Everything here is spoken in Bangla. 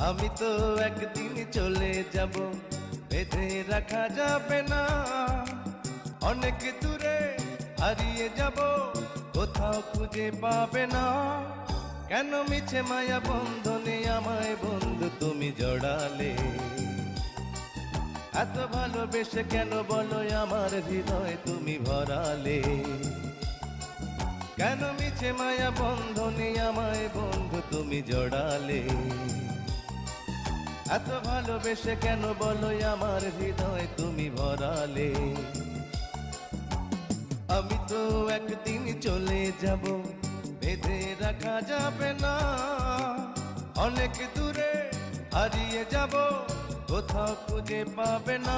আমি তো একদিন চলে যাব, বেঁধে রাখা যাবে না। অনেক দূরে হারিয়ে যাব, কোথাও খুঁজে পাবে না। কেন মিছে মায়া বন্ধনে আমায় বন্ধু তুমি জড়ালে? এত ভালোবেসে কেন বলো আমার হৃদয় তুমি ভরালে? কেন মিছে মায়া বন্ধনে আমায় বন্ধু তুমি জড়ালে? এত ভালোবেসে কেন বলো আমার হৃদয় তুমি ভরালে? আমি তো একদিন চলে যাব, বেঁধে রাখা যাবে না। অনেক দূরে হারিয়ে যাব, কোথাও খুঁজে পাবে না।